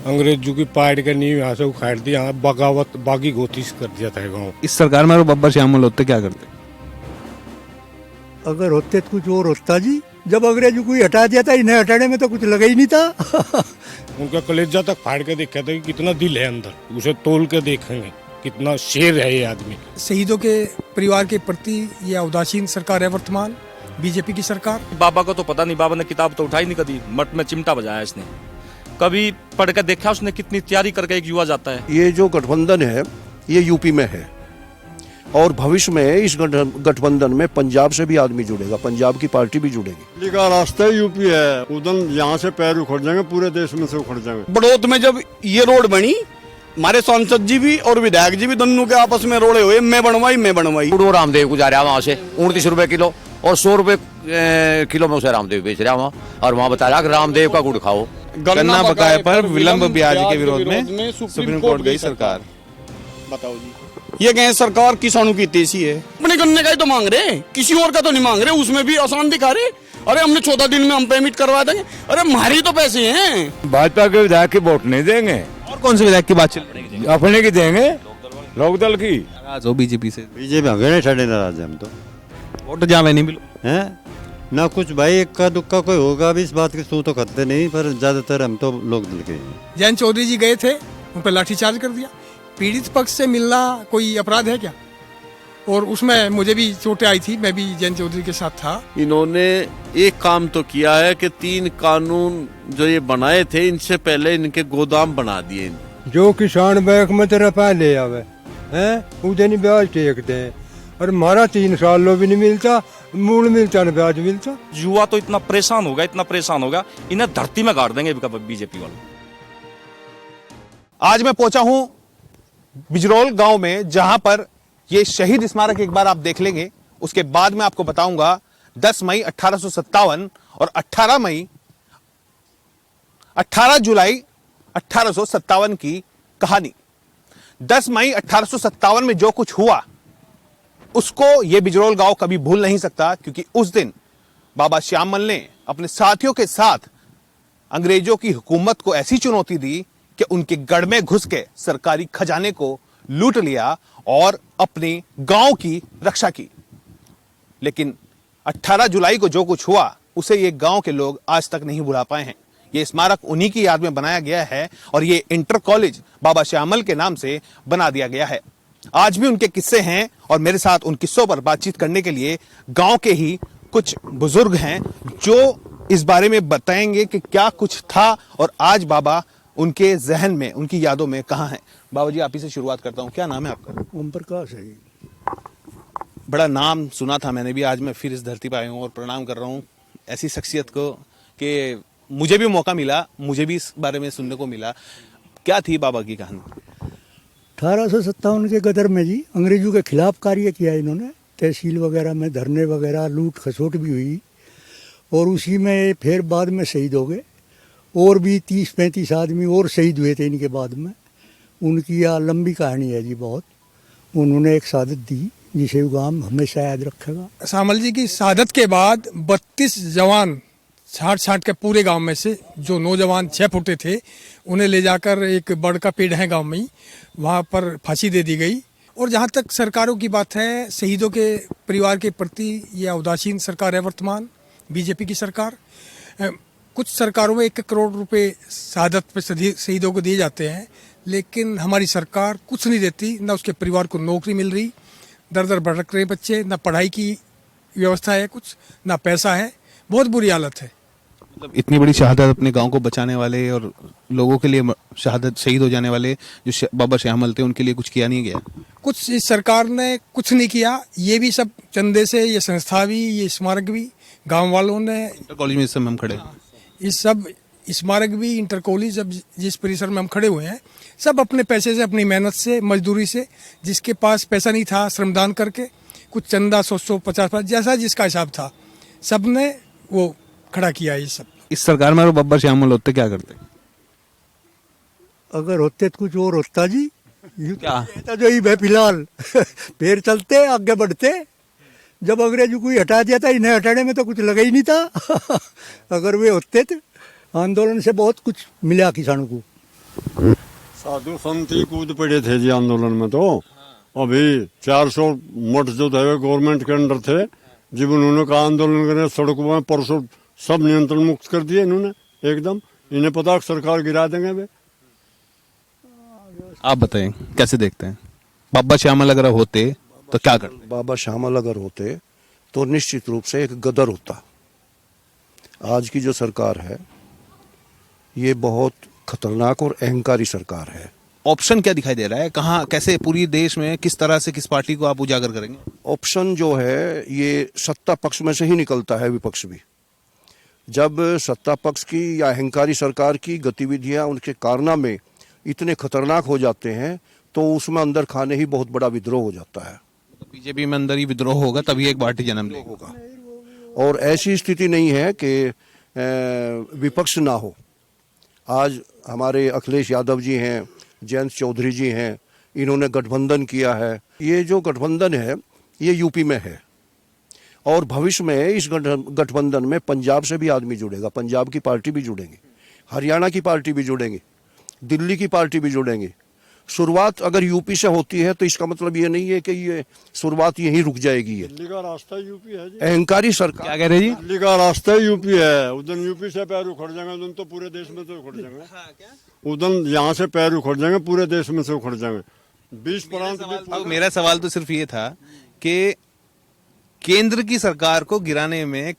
अंग्रेजों की पार्टी का नींव यहाँ से उखाड़ दी, यहाँ बगावत बागी गोती कर दिया था गाँव। इस सरकार में अगर बब्बर श्यामल होते क्या करते? अगर होते तो कुछ और होता जी। जब अंग्रेजों को ही हटा दिया था, इन्हें हटाने में तो कुछ लगा ही नहीं था। उनका कलेजा तक फाड़ के देखा था कि कितना दिल है अंदर, उसे तोल के देखेंगे कितना शेर है ये आदमी। शहीदों के परिवार के प्रति यह उदासीन सरकार है वर्तमान बीजेपी की सरकार। बाबा को तो पता नहीं, बाबा ने किताब तो उठाई नहीं कभी, मठ में चिमटा बजाया इसने, कभी पढ़ कर देखा उसने कितनी तैयारी करके एक युवा जाता है। ये जो गठबंधन है ये यूपी में है और भविष्य में इस गठबंधन में पंजाब से भी आदमी जुड़ेगा, पंजाब की पार्टी भी जुड़ेगी। दिल्ली का रास्ता यूपी है, उधर यहाँ से पैर उखड़ जाएंगे, पूरे देश में से उखड़ जाएंगे। बड़ौत में जब ये रोड बनी, हमारे सांसद जी भी और विधायक जी भी दोनों के आपस में रोड़े हुए, मैं बनवाई। रामदेव को जा रहा वहाँ से 29 रुपए किलो और 100 रुपए किलो में उसे रामदेव बेच रहा वहाँ, और वहाँ बता रहा कि रामदेव का गुड़ खाओ। गन्ना बकाये पर विलंब ब्याज के विरोध में सुप्रीम कोर्ट गई सरकार। बताओ जी, ये कहें सरकार किसानों की तेजी है, अपने गन्ने का ही तो मांग रहे, किसी और का तो नहीं मांग रहे, उसमें भी आसान दिखा रहे। अरे हमने 14 दिन में हम पेमेंट करवा देंगे, अरे हमारी तो पैसे हैं। भाजपा के विधायक की वोट नहीं देंगे। और कौन से विधायक की बात चल रही है? अपने की देंगे, लोकदल की। नाराज हो बीजेपी से? बीजेपी हमें छड़े नाराज है हम तो। वोट जावे नहीं मिलो हैं ना कुछ भाई, इक्का दुक्का कोई होगा भी, इस बात की सू तो करते नहीं, पर ज्यादातर हम तो लोकदल के हैं। जयंत चौधरी जी गए थे, उन पर लाठीचार्ज कर दिया। पीड़ित पक्ष से मिलना कोई अपराध है क्या? और उसमें मुझे भी चोटें आई थी, मैं भी जयंत चौधरी के साथ था। इन्होंने एक काम तो किया है कि 3 कानून जो ये बनाए थे, इनसे पहले इनके गोदाम बना दिए। जो किसान बैंक में तेरा पैसे ले आवे हैं उसे नहीं ब्याज टेकते हैं, और हमारा 3 साल लो भी नहीं मिलता, मूल मिलता न ब्याज मिलता। युवा तो इतना परेशान होगा, इतना परेशान होगा, इन्हें धरती में गाड़ देंगे बीजेपी वाले। आज मैं पहुंचा हूं बिजरौल गांव में, जहां पर ये शहीद स्मारक एक बार आप देख लेंगे, उसके बाद मैं आपको बताऊंगा 10 मई 1857 और 18 जुलाई 1857 की कहानी। 10 मई 1857 में जो कुछ हुआ उसको ये बिजरौल गांव कभी भूल नहीं सकता, क्योंकि उस दिन बाबा श्यामल ने अपने साथियों के साथ अंग्रेजों की हुकूमत को ऐसी चुनौती दी कि उनके गढ़ में घुस के सरकारी खजाने को लूट लिया और अपने गांव की रक्षा की। लेकिन 18 जुलाई को जो कुछ हुआ उसे ये गांव के लोग आज तक नहीं भुला पाए हैं। ये स्मारक उन्हीं की याद में बनाया गया है और ये इंटर कॉलेज बाबा श्यामल के नाम से बना दिया गया है। आज भी उनके किस्से हैं और मेरे साथ उन किस्सों पर बातचीत करने के लिए गांव के ही कुछ बुजुर्ग हैं जो इस बारे में बताएंगे कि क्या कुछ था और आज बाबा उनके जहन में, उनकी यादों में कहाँ हैं। बाबा जी, आप ही से शुरुआत करता हूँ, क्या नाम है आपका? ओम प्रकाश है। बड़ा नाम सुना था मैंने भी, आज मैं फिर इस धरती पर आया हूँ और प्रणाम कर रहा हूँ ऐसी शख्सियत को कि मुझे भी मौका मिला, मुझे भी इस बारे में सुनने को मिला। क्या थी बाबा की कहानी? 1857 के गदर में जी अंग्रेजों के खिलाफ कार्य किया इन्होंने, तहसील वगैरह में धरने वगैरह, लूट खसोट भी हुई और उसी में फिर बाद में शहीद हो गए। और भी 30-35 आदमी और शहीद हुए थे इनके बाद में। उनकी यह लंबी कहानी है जी बहुत। उन्होंने एक शहादत दी जिसे गांव हमेशा याद रखेगा। श्यामल जी की शहादत के बाद 32 जवान छाट के पूरे गांव में से जो नौजवान 6 फुटे थे, उन्हें ले जाकर एक बड़ का पेड़ है गांव में ही, वहाँ पर फांसी दे दी गई। और जहाँ तक सरकारों की बात है, शहीदों के परिवार के प्रति यह उदासीन सरकार है वर्तमान बीजेपी की सरकार। कुछ सरकारों में 1 करोड़ रुपए शहादत पे शहीदों को दिए जाते हैं, लेकिन हमारी सरकार कुछ नहीं देती, ना उसके परिवार को नौकरी मिल रही, दर दर भटक रहे बच्चे, ना पढ़ाई की व्यवस्था है कुछ, ना पैसा है, बहुत बुरी हालत है। मतलब इतनी बड़ी शहादत अपने गांव को बचाने वाले और लोगों के लिए शहादत शहीद हो जाने वाले जो बाबा श्यामल थे, उनके लिए कुछ किया नहीं गया? कुछ इस सरकार ने कुछ नहीं किया। ये भी सब चंदे से, ये संस्था भी, ये स्मारक भी गाँव वालों ने। कॉलेज में इस समय हम खड़े, इस सब स्मारक भी, इंटर कॉलेज, जब जिस परिसर में हम खड़े हुए हैं, सब अपने पैसे से, अपनी मेहनत से, मजदूरी से, जिसके पास पैसा नहीं था श्रमदान करके, कुछ चंदा 100-100, 50, जैसा जिसका हिसाब था, सब ने वो खड़ा किया ये सब। इस सरकार में बब्बर श्यामल होते क्या करते? अगर होते तो कुछ और होता जी। क्या जो ही फिलहाल फिर चलते आगे बढ़ते। जब अंग्रेजों को ही हटा दिया था, इन्हें हटाने में तो कुछ लगा ही नहीं था। अगर वे होते तो आंदोलन से बहुत कुछ मिला किसानों को। साधु संत ही कूद पड़े थे जी आंदोलन में। तो अभी 400 मठ जो थे गवर्नमेंट के अंडर थे, जब उन्होंने कहा आंदोलन करें सड़कों में, परसों सब नियंत्रण मुक्त कर दिए इन्होंने एकदम। इन्हें पता सरकार गिरा देंगे वे। आप बताएं कैसे देखते हैं, बाबा श्यामल अगर होते तो क्या करते? बाबा श्यामल अगर होते तो निश्चित रूप से एक गदर होता। आज की जो सरकार है ये बहुत खतरनाक और अहंकारी सरकार है। ऑप्शन क्या दिखाई दे रहा है, कहाँ कैसे पूरी देश में किस तरह से किस पार्टी को आप उजागर करेंगे? ऑप्शन जो है ये सत्ता पक्ष में से ही निकलता है, विपक्ष भी। जब सत्ता पक्ष की या अहंकारी सरकार की गतिविधियां, उनके कारनामे इतने खतरनाक हो जाते हैं तो उसमें अंदर खाने ही बहुत बड़ा विद्रोह हो जाता है। बीजेपी में अंदर ही विद्रोह होगा तभी एक पार्टी जन्म लेगा। और ऐसी स्थिति नहीं है कि विपक्ष ना हो। आज हमारे अखिलेश यादव जी हैं, जयंत चौधरी जी हैं, इन्होंने गठबंधन किया है। ये जो गठबंधन है ये यूपी में है और भविष्य में इस गठबंधन में पंजाब से भी आदमी जुड़ेगा, पंजाब की पार्टी भी जुड़ेंगे, हरियाणा की पार्टी भी जुड़ेंगे, दिल्ली की पार्टी भी जुड़ेंगे। शुरुआत अगर यूपी से होती है तो इसका मतलब ये नहीं है कि ये शुरुआत यहीं रुक जाएगी। ये दिल्ली का रास्ता यूपी है जी। अहंकारी सरकार। क्या कह रहे जी? दिल्ली का रास्ता यूपी है। उधर यूपी से पैर उखड़ जाएंगे, उधर तो पूरे देश में से उखड़ जाएंगे। उधर यहाँ से पैर उखड़ जाएंगे, पूरे देश में से उखड़ जाएंगे। 20 प्रांत। अब मेरा सवाल तो सिर्फ ये था कि केंद्र की सरकार को गिराने में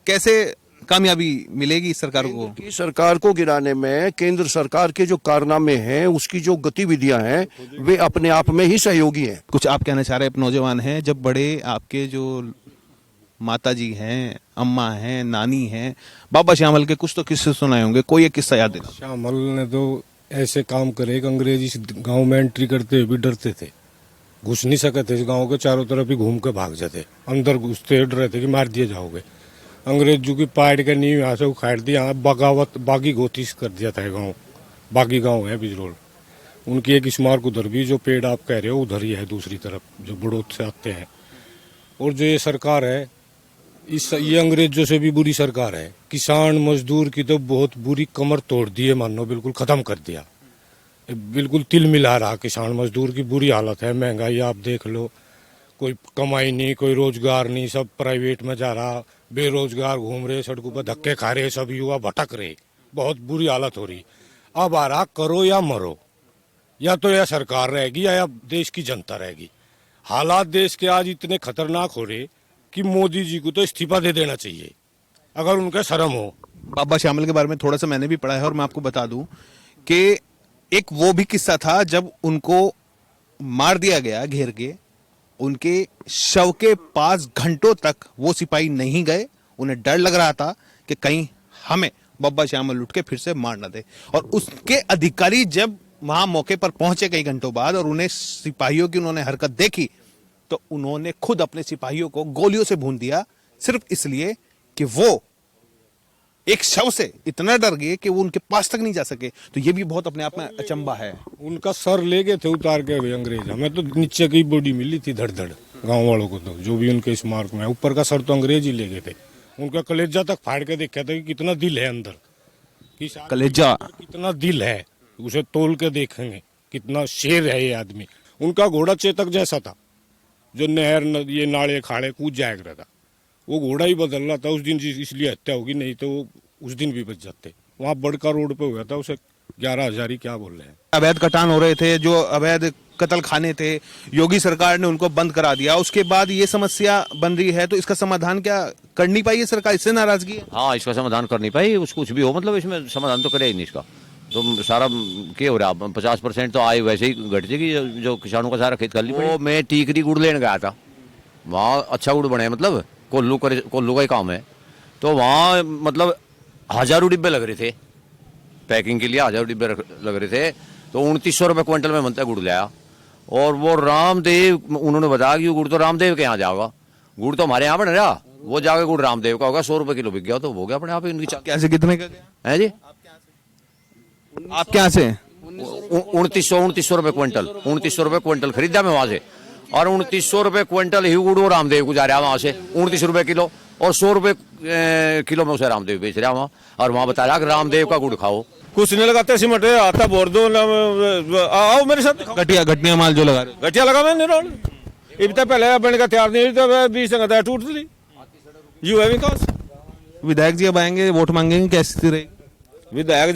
कैसे कामयाबी मिलेगी सरकार को? की सरकार को गिराने में केंद्र सरकार के जो कारनामे हैं, उसकी जो गतिविधियां हैं, वे अपने आप में ही सहयोगी हैं। कुछ आप कहना चाह रहे हैं? नौजवान हैं, जब बड़े आपके जो माता जी हैं, अम्मा हैं, नानी हैं, बाबा श्यामल के कुछ तो किस्से सुनाए होंगे, कोई एक किस्सा याद दिला। श्यामल ने तो ऐसे काम करे कि अंग्रेज इस गांव में एंट्री करते हुए भी डरते थे, घुस नहीं सकते थे। इस गांव के चारों तरफ ही घूम के भाग जाते, अंदर घुसते डर रहे थे कि मार दिए जाओगे। अंग्रेजों की पाड़ के नींव यहाँ से उखाड़ दी, यहाँ बगावत बागी गोतीस कर दिया था। गाँव बागी गाँव है बिजरोल। उनकी एक स्मारक उधर भी, जो पेड़ आप कह रहे हो उधर ही है दूसरी तरफ, जो बड़ौत से आते हैं। और जो ये सरकार है, ये अंग्रेजों से भी बुरी सरकार है। किसान मजदूर की तो बहुत बुरी कमर तोड़ दी है, मानो बिल्कुल खत्म कर दिया। बिल्कुल तिल मिला रहा किसान मजदूर की बुरी हालत है। महंगाई आप देख लो, कोई कमाई नहीं, कोई रोजगार नहीं, सब प्राइवेट में जा रहा, बेरोजगार घूम रहे, सड़कों पर धक्के खा रहे, सब युवा भटक रहे, बहुत बुरी हालत हो रही। अब आ रहा करो या मरो, या तो यह सरकार रहेगी या देश की जनता रहेगी। हालात देश के आज इतने खतरनाक हो रहे कि मोदी जी को तो इस्तीफा दे देना चाहिए अगर उनका शर्म हो। बाबा श्यामल के बारे में थोड़ा सा मैंने भी पढ़ा है और मैं आपको बता दूं कि एक वो भी किस्सा था जब उनको मार दिया गया घेर के, उनके शव के पास घंटों तक वो सिपाही नहीं गए। उन्हें डर लग रहा था कि कहीं हमें बाबा श्यामल लुट के फिर से मार ना दे। और उसके अधिकारी जब वहां मौके पर पहुंचे कई घंटों बाद और उन्हें सिपाहियों की उन्होंने हरकत देखी तो उन्होंने खुद अपने सिपाहियों को गोलियों से भून दिया, सिर्फ इसलिए कि वो एक शव से इतना डर गए कि वो उनके पास तक नहीं जा सके। तो ये भी बहुत अपने आप में अचंबा है। उनका सर ले गए थे उतार के हुए अंग्रेज। हमें तो नीचे की बॉडी मिली थी धड़ धड़, गाँव वालों को तो जो भी उनके स्मारक में, ऊपर का सर तो अंग्रेज ही ले गए थे। उनका कलेजा तक फाड़ के देखा था कि कितना दिल है अंदर, कलेजा कितना दिल है, उसे तोल के देखेंगे कितना शेर है ये आदमी। उनका घोड़ा चेतक जैसा था, जो नहर ये नाले खाड़े कूद जाया करता था, वो घोड़ा ही बदल रहा था। उस दिन इसलिए हत्या होगी, नहीं तो उस दिन भी बच जाते। वहाँ बड़का रोड पे हुआ था, उसे 11,000 ही क्या बोल रहे हैं। अवैध कटान हो रहे थे, जो अवैध कत्ल खाने थे, योगी सरकार ने उनको बंद करा दिया। उसके बाद ये समस्या बन रही है, तो इसका समाधान क्या कर नहीं पाई है सरकार? इससे नाराजगी है? हाँ, इसका समाधान कर नहीं पाई। उसको कुछ भी हो, मतलब इसमें समाधान तो करे ही नहीं इसका। तो सारा क्या हो रहा, 50% तो आय वैसे ही घट जाएगी, जो किसानों का सारा खेत खाली। वो मैं टीकरी गुड़ लेने गया था, वहाँ अच्छा गुड़ बने, मतलब कोल्लू का ही काम है। तो वहाँ मतलब 1000 डिब्बे लग रहे थे पैकिंग के लिए, 1000 डिब्बे लग रहे थे। तो 2900 रुपये क्विंटल में बनता गुड़ लाया। और वो रामदेव, उन्होंने बताया कि गुड़ तो रामदेव के यहाँ जाएगा, गुड़ तो हमारे यहाँ बन रहा, वो जाके गुड़ रामदेव का होगा। 100 रुपये किलो बिक गया, तो हो गया अपने आप ही। उनकी कैसे कितने का है जी? आप क्या से? 2900 रुपये क्विंटल, 2900 रुपये क्विंटल खरीदा मैं वहाँ से। और 2900 रुपये क्विंटल ही गुड़ रामदेव को जा रहा है वहाँ से, 29 रुपये किलो। और 100 रुपए किलो में उसे रामदेव बेच रहा वहाँ, और वहाँ बता रहा कि रामदेव का गुड़ खाओ। कुछ नहीं लगाते सिमट आता बोर दो आओ मेरे साथ घटिया माल जो लगा रहे घटिया लगा मैंने रोड इतना पहले बनने का तैयार नहीं तो बीच से टूट ली यू है विकास। विधायक जी अब आएंगे, वोट मांगेंगे, कैसी स्थिति रहेगी? विधायक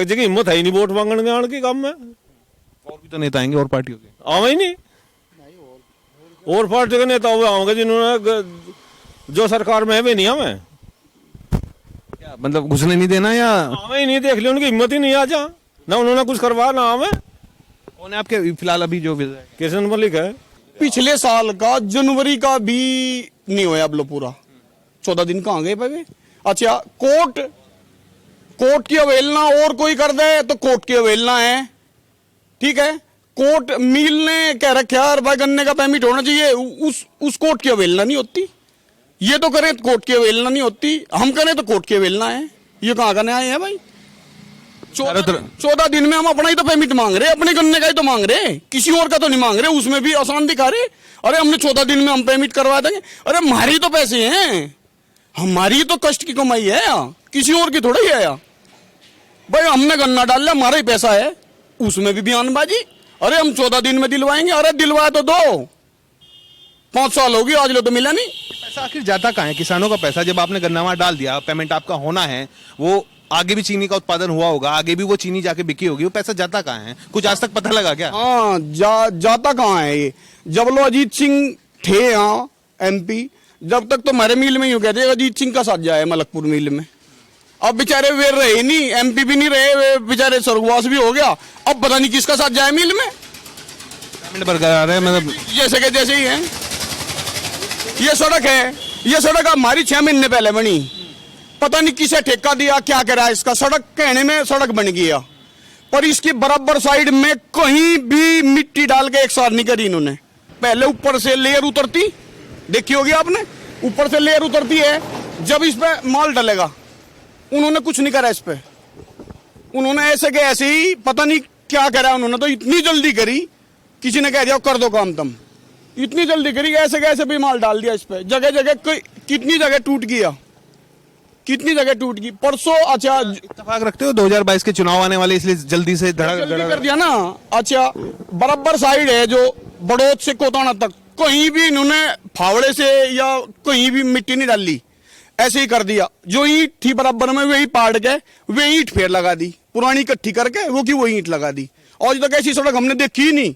जी की हिम्मत है ही नहीं वोट मांगने आने की काम में। और भी तो नेता आएंगे और पार्टियों के। आवे ही नहीं और पार्टी के नेता आओगे जिन्होंने जो सरकार में है वे नहीं हमें क्या मतलब घुसने नहीं देना या आवे ही नहीं, देख लिया उनकी हिम्मत ही नहीं आ जा ना उन्होंने कुछ करवा ना हमें। कौन है आपके फिलहाल अभी जो विधायक? किशन मलिक है। पिछले साल का जनवरी का भी नहीं होया अब लो पूरा 14 दिन कहाँ गए भाई। अच्छा कोर्ट की अवहेलना और कोई कर दे तो कोर्ट की अवहेलना है, ठीक है। कोर्ट मिल ने कह रखा यार भाई गन्ने का परमिट होना चाहिए, उस कोर्ट की अवहेलना नहीं होती। ये तो करें तो कोर्ट की अवहेलना नहीं होती, हम करें तो कोर्ट की अवहेलना है। ये कहाँ करने आए हैं भाई? 14 दिन में हम अपना ही तो पेमेंट मांग रहे, अपने गन्ने का ही तो मांग रहे, किसी और का तो नहीं मांग रहे। उसमें भी आसान दिखा रहे, अरे हमने 14 दिन में हम पेमेंट करवा देंगे। अरे हमारी तो पैसे हैं, हमारी तो कष्ट की कमाई है, किसी और की थोड़ा ही है भाई। हमने गन्ना डाल लिया, हमारा ही पैसा है, उसमें भी बयानबाजी। अरे हम 14 दिन में दिलवाएंगे। अरे दिलवाया तो दो, 5 साल होगी आज लो तो मिला नहीं। पैसा आखिर जाता कहाँ है? किसानों का पैसा जब आपने गन्ना वहां डाल दिया, पेमेंट आपका होना है, वो आगे भी चीनी का उत्पादन हुआ होगा, आगे भी वो चीनी जाके बिकी होगी, वो पैसा जाता कहाँ है? कुछ आज तक पता लगा क्या? हाँ जाता कहाँ है ये? जब लो अजीत सिंह थे यहाँ MP, जब तक तो हमारे मिल में यूं कहते अजीत सिंह का साथ जाए मलकपुर मिल में। अब बेचारे वे रहे नहीं, MP भी नहीं रहे, वे बेचारे स्वर्गवास भी हो गया। अब पता नहीं किसका साथ जाए मिल में। पेमेंट बरकरार है मतलब जैसे के जैसे ही है। ये सड़क है, ये सड़क हमारी 6 महीने पहले बनी, पता नहीं किसे ठेका दिया, क्या करा इसका। सड़क कहने में सड़क बन गया, पर इसकी बराबर साइड में कहीं भी मिट्टी डाल के एक सार नहीं करी इन्होंने। पहले ऊपर से लेयर उतरती, देखी होगी आपने, ऊपर से लेयर उतरती है, जब इस पे माल डलेगा। उन्होंने कुछ नहीं करा इस पे, उन्होंने ऐसे के ऐसे ही पता नहीं क्या करा उन्होंने। तो इतनी जल्दी करी, किसी ने कह दिया कर दो काम तुम, इतनी जल्दी करी ऐसे कैसे भी माल डाल दिया इस पे। जगह जगह कितनी जगह टूट गया, कितनी जगह टूट गई। परसों अच्छा इत्तेफाक रखते हो 2022 के चुनाव आने वाले, इसलिए जल्दी से जल्दी कर दिया ना। अच्छा बराबर साइड है जो बड़ौद से कोताना तक, कहीं भी इन्होंने फावड़े से या कहीं भी मिट्टी नहीं डाली, ऐसे ही कर दिया। जो ईंट थी बराबर में वही पाड़ के वे ईंट फेर लगा दी, पुरानी इकट्ठी करके वो की वो ईंट लगा दी। आज तक ऐसी सड़क हमने देखी ही नहीं।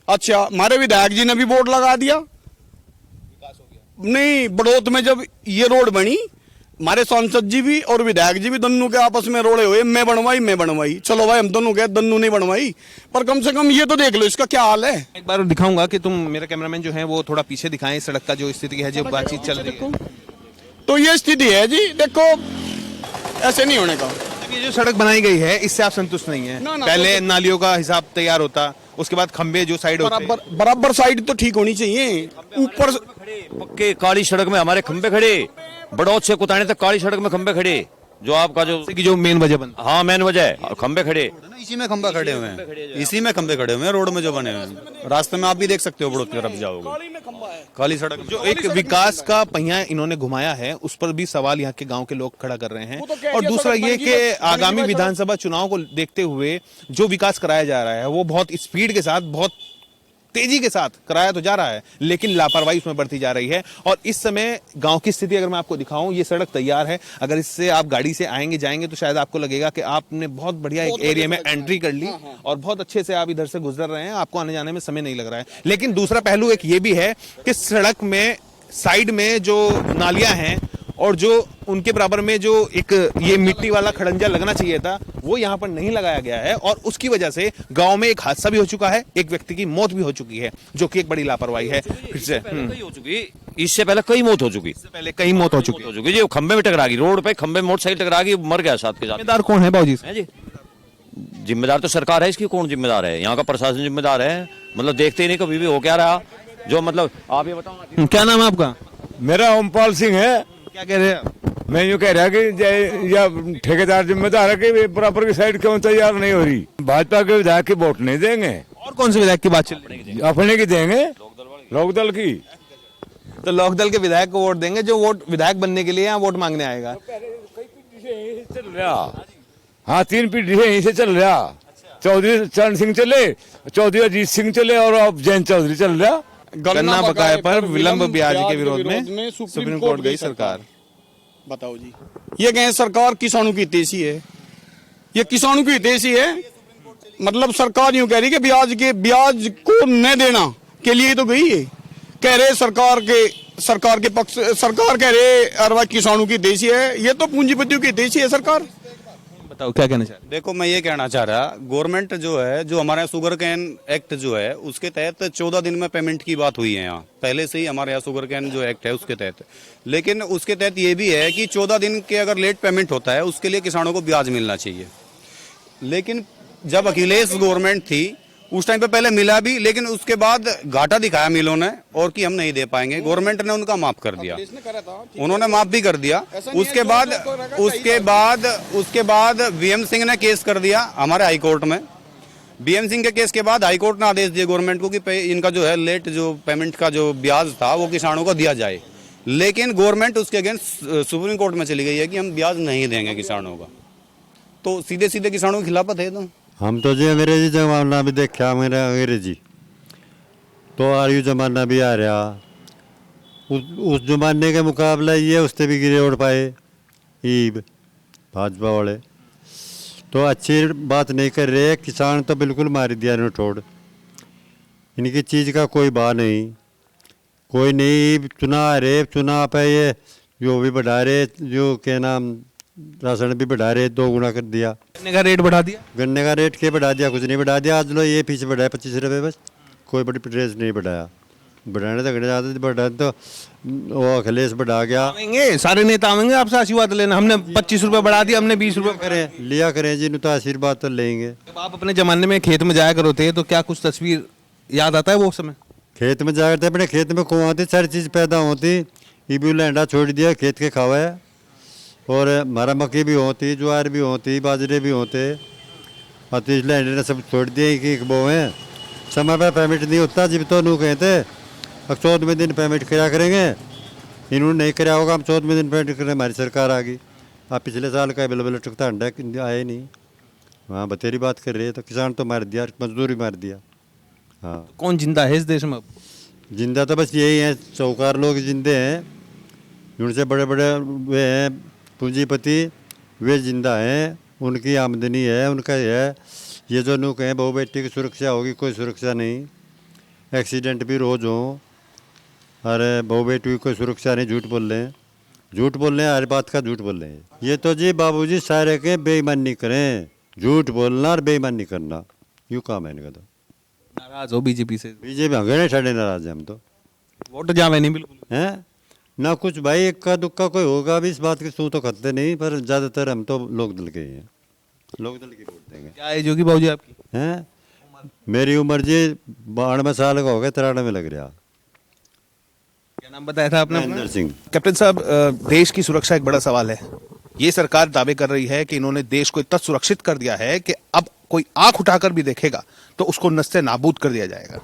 अच्छा हमारे विधायक जी ने भी बोर्ड लगा दिया, नहीं बड़ौद में जब ये रोड बनी, हमारे सांसद जी भी और विधायक जी भी दोनों के आपस में रोड़े हुए, मैं बनवाई। चलो भाई हम दोनों के दोनों नहीं बनवाई, पर कम से कम ये तो देख लो इसका क्या हाल है। एक बार दिखाऊंगा कि तुम मेरे कैमरामैन जो है वो थोड़ा पीछे दिखाएं सड़क का जो स्थिति है, जो बातचीत चल रही है। तो ये स्थिति है जी, देखो ऐसे नहीं होने का। ये जो सड़क बनाई गई है इससे आप संतुष्ट नहीं है? पहले नालियों का हिसाब तैयार होता, उसके बाद खंबे जो साइड होते, बराबर साइड तो ठीक होनी चाहिए। ऊपर पक्के काली सड़क में हमारे खंबे खड़े, बड़ौद से कुताने तक काली सड़क में खंबे खड़े, जो आपका जो मेन वजह बन, हाँ मेन वजह है, खंबे खड़े इसी में खंबे खड़े हुए हैं, इसी में खंबे खड़े हुए हैं रोड में जो बने हुए हैं। रास्ते में आप भी देख सकते हो बड़ौद की तरफ जाओगे, काली सड़क जो एक विकास का पहिया इन्होंने घुमाया है, उस पर भी सवाल यहाँ के गांव के लोग खड़ा कर रहे हैं। और दूसरा ये कि आगामी विधानसभा चुनाव को देखते हुए जो विकास कराया जा रहा है वो बहुत स्पीड के साथ, बहुत तेजी के साथ कराया तो जा रहा है, लेकिन लापरवाही उसमें बढ़ती जा रही है। और इस समय गांव की स्थिति अगर मैं आपको दिखाऊं, ये सड़क तैयार है, अगर इससे आप गाड़ी से आएंगे जाएंगे तो शायद आपको लगेगा कि आपने बहुत बढ़िया एक एरिया में एंट्री कर ली और बहुत अच्छे से आप इधर से गुजर रहे हैं, आपको आने जाने में समय नहीं लग रहा है। लेकिन दूसरा पहलू एक ये भी है कि सड़क में साइड में जो नालियां हैं और जो उनके बराबर में जो एक ये मिट्टी वाला खड़ंजा लगना चाहिए था, वो यहाँ पर नहीं लगाया गया है, और उसकी वजह से गांव में एक हादसा भी हो चुका है, एक व्यक्ति की मौत भी हो चुकी है, जो कि एक बड़ी लापरवाही है। फिर से हो चुकी, इससे पहले कई मौत हो चुकी, पहले कई मौत हो चुकी जो खंबे में टकरा गई, रोड पे खंबे मोटरसाइकिल टकरा गई, मर गया साथ के साथ। जिम्मेदार कौन है बाबूजी? जिम्मेदार तो सरकार है, इसकी कौन जिम्मेदार है? यहाँ का प्रशासन जिम्मेदार है। मतलब देखते ही नहीं कभी भी हो क्या रहा, जो मतलब आप ये बताओ। क्या नाम है आपका? मेरा ओमपाल सिंह है। क्या कह रहे हैं? मैं यूँ कह रहा कि या ठेकेदार जिम्मेदार है कि बराबर की साइड क्यों तैयार नहीं हो रही। भाजपा के विधायक की वोट नहीं देंगे। और कौन से विधायक की बात चल रही है? अपने की देंगे, लोकदल की। तो लोकदल के विधायक को वोट देंगे जो वोट विधायक बनने के लिए यहाँ वोट मांगने आएगा। चल रहा, हाँ 3 पीढ़ी है यहीं से चल रहा। चौधरी चरण सिंह चले, चौधरी अजीत सिंह चले और अब जयंत चौधरी चल रहा। गन्ना बकाये पर विलंब ब्याज के विरोध में सुप्रीम कोर्ट गई सरकार। बताओ जी, ये कहें सरकार किसानों की हितैषी है, ये किसानों की हितैषी है। मतलब सरकार यूं कह रही कि ब्याज को न देना के लिए तो गई है। कह रहे सरकार के पक्ष, सरकार कह रहे अरवा किसानों की हितैषी है, ये तो पूंजीपतियों की हितैषी है सरकार। बताओ क्या कहना चाह रहे? देखो मैं ये कहना चाह रहा, गवर्नमेंट जो है, जो हमारे यहाँ शुगर कैन एक्ट जो है उसके तहत 14 दिन में पेमेंट की बात हुई है। यहाँ पहले से ही हमारे यहाँ शुगर कैन जो एक्ट है उसके तहत, लेकिन उसके तहत ये भी है कि 14 दिन के अगर लेट पेमेंट होता है उसके लिए किसानों को ब्याज मिलना चाहिए। लेकिन जब अखिलेश गवर्नमेंट थी उस टाइम पे पहले मिला भी, लेकिन उसके बाद घाटा दिखाया मिलों ने और कि हम नहीं दे पाएंगे। गवर्नमेंट ने उनका माफ कर दिया, उन्होंने माफ भी कर दिया। उसके बाद बीएम सिंह ने केस कर दिया हमारे हाई कोर्ट में। बीएम सिंह के केस के बाद हाई कोर्ट ने आदेश दिया गवर्नमेंट को कि इनका जो है लेट जो पेमेंट का जो ब्याज था वो किसानों को दिया जाए। लेकिन गवर्नमेंट उसके अगेंस्ट सुप्रीम कोर्ट में चली गई है कि हम ब्याज नहीं देंगे किसानों का। तो सीधे सीधे किसानों के खिलाफ है। तो हम तो जी अंग्रेजी जमाना भी देखा, मेरा अंग्रेजी तो आयु जमाना भी आ रहा। उस जमाने के मुकाबले ये उससे भी गिरे उड़ पाए ईब भाजपा वाले तो अच्छी बात नहीं कर रहे। किसान तो बिल्कुल मार दिया इन्होंने ठोड़, इनकी चीज़ का कोई बात नहीं, कोई नहीं। चुनाव रहे, चुनाव पे ये जो भी बढ़ा रहे, जो क्या नाम राशन भी बढ़ा रहे, 2 गुना कर दिया। गन्ने का रेट बढ़ा दिया, गन्ने का रेट क्या बढ़ा दिया? कुछ नहीं बढ़ा दिया। आज लो ये पीछे बढ़ाया 25 रुपये बस, कोई बड़ी रेट नहीं बढ़ाया। बढ़ाने तक ज़्यादा बढ़ा तो वो अखिलेश बढ़ा गया। सारे नेता आएंगे आपसे आशीर्वाद लेना, हमने 25 रुपये बढ़ा दिया, हमने 20 रुपये करें लिया करें जी, तो आशीर्वाद तो लेंगे। जब आप अपने जमाने में खेत में जाया करो थे तो क्या कुछ तस्वीर याद आता है वो समय? खेत में जाकर अपने खेत में कुआं होती, सारी चीज़ पैदा होती। ये भी लैंडा छोड़ दिया खेत के खावा है, और हमारा मक्की भी होती, ज्वार भी होती, बाजरे भी होते। और तो इसलिए ने सब छोड़ दिए कि बोए समय पर पेमेंट नहीं होता। जब तो नू कहते अब 14वें दिन पेमेंट करा करेंगे, इन्होंने नहीं कराया होगा, हम 14वें दिन पेमेंट करें, हमारी सरकार आ गई। आप पिछले साल का बिल टुकता अंडा आए नहीं, वहाँ बतेरी बात कर रहे हैं। तो किसान तो मार दिया, मजदूर भी मार दिया। हाँ तो कौन जिंदा है इस देश में? जिंदा तो बस यही हैं, चौकार लोग जिंदे हैं, उनसे बड़े बड़े वे हैं पूंजीपति, वे जिंदा हैं, उनकी आमदनी है, उनका है। ये जो नू कहें बहू बेटी की सुरक्षा होगी, कोई सुरक्षा नहीं। एक्सीडेंट भी रोज़ हो, अरे बहू बेटी की कोई सुरक्षा नहीं। झूठ बोल रहे हैं, झूठ बोल रहे हैं, हर बात का झूठ बोल रहे हैं। ये तो जी बाबूजी सारे के बेईमानी करें, झूठ बोलना और बेईमानी करना, यूँ काम है इनका। तो नाराज हो बीजेपी से? बीजेपी हंगे ठंडे नाराज है हम तो, वोट जावे नहीं बिल्कुल हैं ना कुछ भाई। इक्का दुक्का कोई होगा भी, इस बात की सू तो खतते नहीं, पर ज़्यादातर हम तो लोक दल के ही हैं, लोक दल की वोट देंगे। क्या एज होगी बाबूजी आपकी? हैं मेरी उम्र जी 92 साल का हो गया, 93 में लग रहा। क्या नाम बताया था आपने? महेंद्र सिंह। कैप्टन साहब, देश की सुरक्षा एक बड़ा सवाल है। ये सरकार दावे कर रही है कि इन्होंने देश को इतना सुरक्षित कर दिया है कि अब कोई आंख उठाकर भी देखेगा तो उसको नस्ते नाबूद कर दिया जाएगा।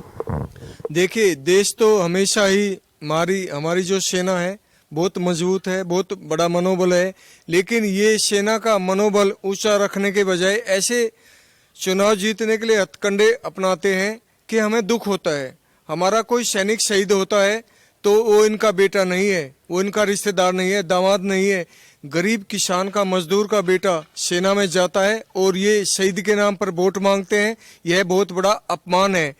देखिए, देश तो हमेशा ही हमारी जो सेना है बहुत मजबूत है, बहुत बड़ा मनोबल है। लेकिन ये सेना का मनोबल ऊंचा रखने के बजाय ऐसे चुनाव जीतने के लिए हथकंडे अपनाते हैं कि हमें दुख होता है। हमारा कोई सैनिक शहीद होता है तो वो इनका बेटा नहीं है, वो इनका रिश्तेदार नहीं है, दामाद नहीं है। गरीब किसान का, मजदूर का बेटा सेना में जाता है और ये शहीद के नाम पर वोट मांगते हैं। यह बहुत बड़ा अपमान है।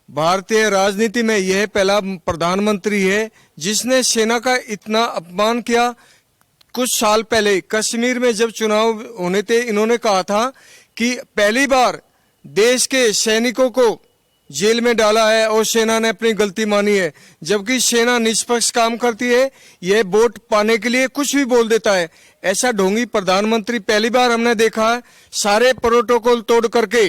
भारतीय राजनीति में यह पहला प्रधानमंत्री है जिसने सेना का इतना अपमान किया। कुछ साल पहले कश्मीर में जब चुनाव होने थे, इन्होंने कहा था कि पहली बार देश के सैनिकों को जेल में डाला है और सेना ने अपनी गलती मानी है। जबकि सेना निष्पक्ष काम करती है, यह वोट पाने के लिए कुछ भी बोल देता है। ऐसा ढोंगी प्रधानमंत्री पहली बार हमने देखा है। सारे प्रोटोकॉल तोड़ करके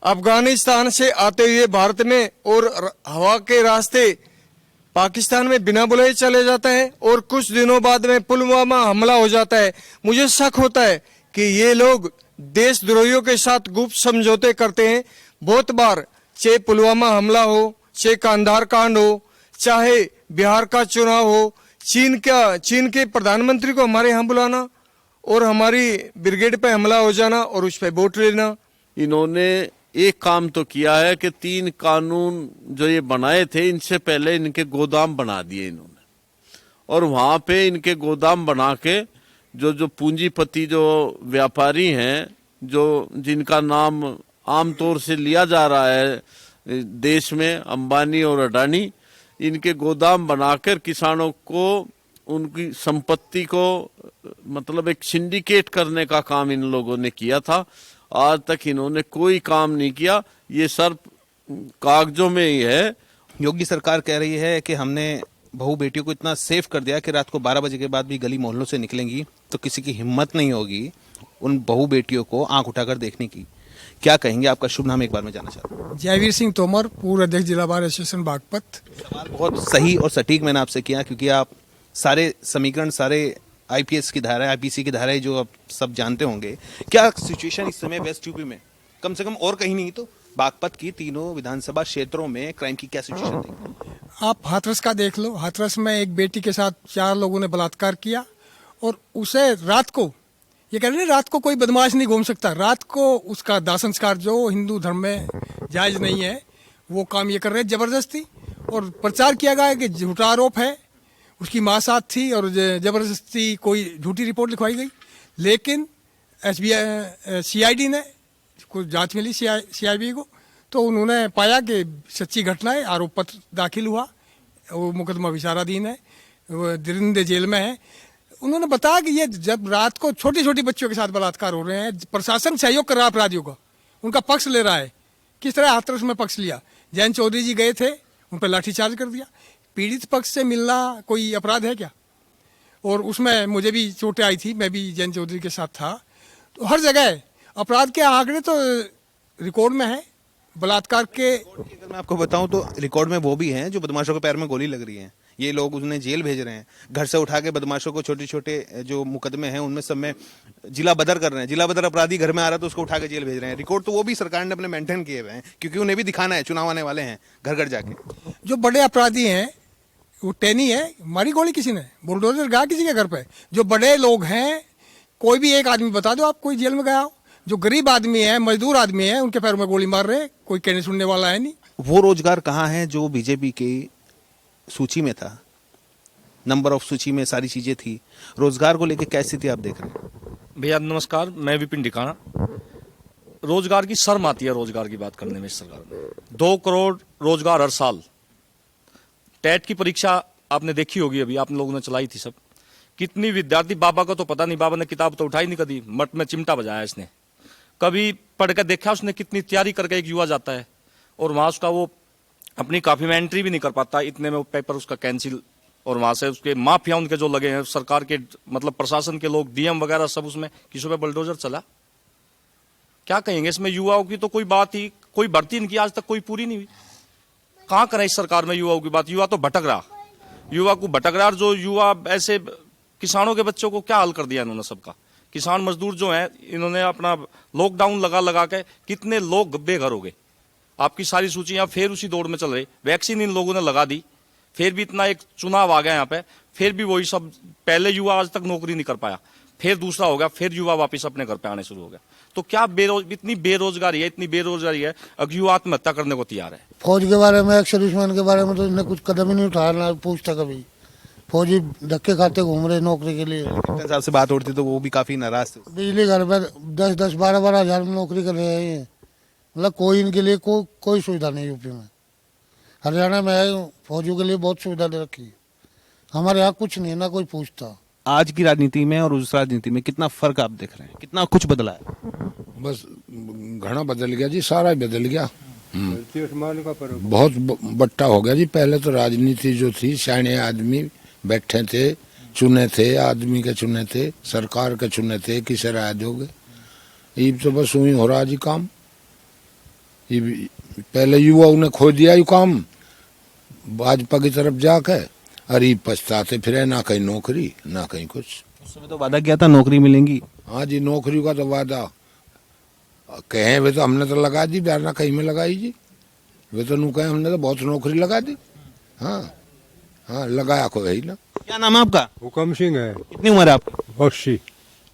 अफगानिस्तान से आते हुए भारत में और हवा के रास्ते पाकिस्तान में बिना बुलाए चले जाता है और कुछ दिनों बाद में पुलवामा हमला हो जाता है। मुझे शक होता है कि ये लोग देशद्रोहियों के साथ गुप्त समझौते करते हैं। बहुत बार चाहे पुलवामा हमला हो, चाहे कांधार कांड हो, चाहे बिहार का चुनाव हो, चीन के प्रधानमंत्री को हमारे यहाँ बुलाना और हमारी ब्रिगेड पे हमला हो जाना और उस पर वोट लेना। इन्होंने एक काम तो किया है कि 3 कानून जो ये बनाए थे, इनसे पहले इनके गोदाम बना दिए इन्होंने, और वहां पे इनके गोदाम बना के जो पूंजीपति जो व्यापारी हैं, जो जिनका नाम आमतौर से लिया जा रहा है देश में, अंबानी और अडानी, इनके गोदाम बनाकर किसानों को उनकी संपत्ति को मतलब एक सिंडिकेट करने का काम इन लोगों ने किया था। आज तक इन्होंने कोई काम नहीं किया, ये सब कागजों में ही है। योगी सरकार कह रही है कि हमने बहू बेटियों को इतना सेफ कर दिया कि रात को 12 बजे के बाद भी गली मोहल्लों से निकलेंगी तो किसी की हिम्मत नहीं होगी उन बहू बेटियों को आंख उठाकर देखने की। क्या कहेंगे? आपका शुभ नाम एक बार मैं जानना चाहता हूँ। जयवीर सिंह तोमर, पूर्व अध्यक्ष जिला बार एसोसिएशन बागपत। सवाल बहुत सही और सटीक मैंने आपसे किया, क्योंकि आप सारे समीकरण, सारे आईपीएस की धारा, आईपीसी की धाराएं जो आप सब जानते होंगे। क्या सिचुएशन इस समय वेस्ट यूपी में, कम से कम और कहीं नहीं तो बागपत की तीनों विधानसभा क्षेत्रों में क्राइम की क्या सिचुएशन देखते? आप हाथरस का देख लो। हाथरस में एक बेटी के साथ 4 लोगों ने बलात्कार किया और उसे रात को, ये कह रहे हैं रात को कोई बदमाश नहीं घूम सकता, रात को उसका दाह संस्कार जो हिंदू धर्म में जायज नहीं है, वो काम ये कर रहे हैं जबरदस्ती। और प्रचार किया गया है कि झूठा आरोप है, उसकी माँ साथ थी और जबरदस्ती कोई झूठी रिपोर्ट लिखवाई गई। लेकिन SBI CID ने कुछ जांच मिली CIB को, तो उन्होंने पाया कि सच्ची घटना है, आरोप पत्र दाखिल हुआ, वो मुकदमा विचाराधीन है, वो दिरिंदे जेल में है। उन्होंने बताया कि ये जब रात को छोटी छोटी बच्चों के साथ बलात्कार हो रहे हैं, प्रशासन सहयोग कर रहा है अपराधियों का, उनका पक्ष ले रहा है। किस तरह हाथरस में पक्ष लिया? जयंत चौधरी जी गए थे, उन पर लाठीचार्ज कर दिया। पीड़ित पक्ष से मिलना कोई अपराध है क्या? और उसमें मुझे भी चोटें आई थी, मैं भी जयंत चौधरी के साथ था। तो हर जगह अपराध के आंकड़े तो रिकॉर्ड में है। बलात्कार के अगर मैं आपको बताऊं तो रिकॉर्ड में वो भी हैं जो बदमाशों के पैर में गोली लग रही है, ये लोग उन्हें जेल भेज रहे हैं, घर से उठा के बदमाशों को छोटे छोटे जो मुकदमे हैं उनमें सब में जिला बदर कर रहे हैं। जिला बदर अपराधी घर में आ रहा है तो उसको उठा के जेल भेज रहे हैं। रिकॉर्ड तो वो भी सरकार ने अपने मेंटेन किए हुए हैं, क्योंकि उन्हें भी दिखाना है, चुनाव आने वाले हैं, घर घर जाके। जो बड़े अपराधी हैं वो टैनी है, मारी गोली किसी ने, बुलडोजर गया किसी के घर पे। जो बड़े लोग हैं, कोई भी एक आदमी बता दो आप कोई जेल में गया हो। जो गरीब आदमी है, मजदूर आदमी है, उनके पैरों में गोली मार रहे हैं, कोई कहने सुनने वाला है नहीं। वो रोजगार कहाँ है जो बीजेपी की सूची में था, नंबर ऑफ सूची में सारी चीजें थी। रोजगार को लेकर क्या स्थिति आप देख रहे हैं? भैया नमस्कार, मैं विपिन ढिकाना। रोजगार की शर्म आती है रोजगार की बात करने में इस सरकार में। 2 करोड़ रोजगार हर साल। टेट की परीक्षा आपने देखी होगी, अभी आप लोगों ने चलाई थी सब। कितनी विद्यार्थी, बाबा का तो पता नहीं, बाबा ने किताब तो उठाई नहीं कभी, मठ में चिमटा बजाया इसने। कभी पढ़ कर देखा उसने कितनी तैयारी करके एक युवा जाता है और वहां उसका वो अपनी काफी में एंट्री भी नहीं कर पाता, इतने में वो पेपर उसका कैंसिल। और वहां से उसके माफिया उनके जो लगे हैं, सरकार के मतलब प्रशासन के लोग, DM वगैरह सब, उसमें किसी पे बुलडोजर चला। क्या कहेंगे इसमें? युवाओं की तो कोई बात ही, कोई भर्ती इनकी आज तक कोई पूरी नहीं हुई। कहाँ करें इस सरकार में युवाओं की बात? युवा तो भटक रहा, युवा को भटक रहा। जो युवा ऐसे किसानों के बच्चों को क्या हाल कर दिया इन्होंने सबका। किसान मजदूर जो हैं, इन्होंने अपना लॉकडाउन लगा के कितने लोग बेघर हो गए। आपकी सारी सूचियां फिर उसी दौड़ में चल रही। वैक्सीन इन लोगों ने लगा दी, फिर भी इतना एक चुनाव आ गया यहाँ पे, फिर भी वही सब। पहले युवा आज तक नौकरी नहीं कर पाया, फिर दूसरा हो गया, फिर युवा वापस अपने घर पे आने शुरू हो गया। तो क्या इतनी बेरोजगारी है, अब युवा आत्महत्या करने को तैयार है। फौज के बारे में, एक्स सर्विसमैन के बारे में तो इन्हें कुछ कदम ही नहीं उठाया, ना पूछता कभी। फौजी धक्के खाते घूम रहे नौकरी के लिए। कैप्टन साहब से बात होती तो वो भी काफी नाराज थे। बिजली घर में 10-10, 12-12 हजार में नौकरी कर रहे हैं। मतलब कोई इनके लिए कोई सुविधा नहीं यूपी में। हरियाणा में फौजियों के लिए बहुत सुविधा दे रखी है, हमारे यहाँ कुछ नहीं, ना कोई पूछता। आज की राजनीति में और उस राजनीति में कितना फर्क आप देख रहे हैं? कितना कुछ बदला है? बस घना बदल गया जी, सारा ही बदल गया। बहुत बट्टा हो गया जी। पहले तो राजनीति जो थी, सियाने आदमी बैठे थे, चुने थे, आदमी के चुने थे, सरकार के चुने थे, किसे राय दोगे। ये तो बस वही हो रहा जी काम। ये पहले युवाओं ने खो दिया ये काम भाजपा की तरफ जाके, अरे पछताते फिरे, ना कहीं नौकरी ना कहीं कुछ। उस समय तो वादा किया था नौकरी मिलेंगी। हाँ जी, नौकरी का तो वादा कहे वे तो हमने तो लगा दी, ना कहीं में लगाई जी। वे तो नू कहे हमने तो बहुत नौकरी लगा दी। हाँ, हाँ लगाया को यही ना। क्या नाम है आपका? हुकम सिंह है। कितनी उम्र है आपकी? 80।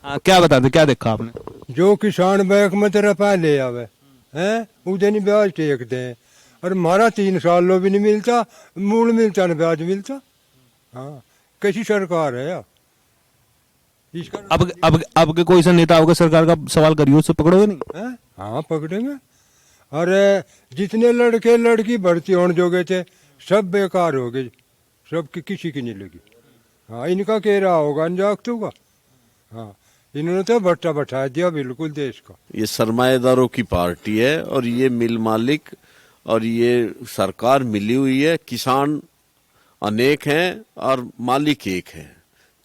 हाँ, क्या बताते, क्या देखा आपने? जो किसान बैंक में तेरा पा ले आवे हैं उधे नहीं ब्याज टेकते हैं और हमारा 3 साल लो भी नहीं मिलता, मूल मिलता न ब्याज मिलता। हाँ, कैसी सरकार है यार इसका? अब के कोई सा नेता होगा सरकार का सवाल करिए, उससे पकड़ोगे नहीं? हैं? हाँ पकड़ेंगे। अरे जितने लड़के लड़की भर्ती होने जोगे थे सब बेकार हो गए, सब की किसी की नहीं लगी। हाँ, इनका कह रहा होगा अनजागत होगा। हाँ, इन्होंने तो भट्टा बैठा दिया बिल्कुल देश का। ये सरमाएदारों की पार्टी है और ये मिल मालिक और ये सरकार मिली हुई है। किसान अनेक हैं और मालिक एक है,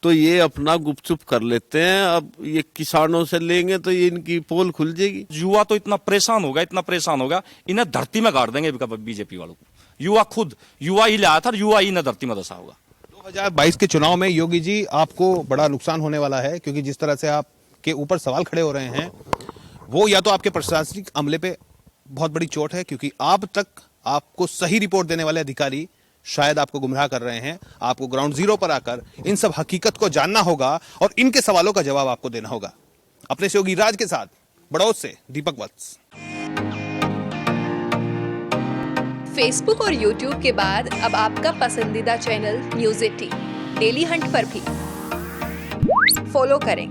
तो ये अपना गुपचुप कर लेते हैं। अब ये किसानों से लेंगे तो ये इनकी पोल खुल जाएगी। युवा तो इतना परेशान होगा, इतना परेशान होगा, इन्हें धरती में गाड़ देंगे बीजेपी वालों को। युवा खुद युवा ही लाया था और युवा ही इन्हें धरती में दशा होगा। 2022 के चुनाव में योगी जी आपको बड़ा नुकसान होने वाला है, क्योंकि जिस तरह से आपके ऊपर सवाल खड़े हो रहे हैं वो या तो आपके प्रशासनिक अमले पे बहुत बड़ी चोट है, क्योंकि अब तक आपको सही रिपोर्ट देने वाले अधिकारी शायद आपको गुमराह कर रहे हैं। आपको ग्राउंड जीरो पर आकर इन सब हकीकत को जानना होगा और इनके सवालों का जवाब आपको देना होगा। अपने सहयोगी राज के साथ बड़ौद से दीपक वत्स। फेसबुक और यूट्यूब के बाद अब आपका पसंदीदा चैनल न्यूज़ 18 डेली हंट पर भी फॉलो करें।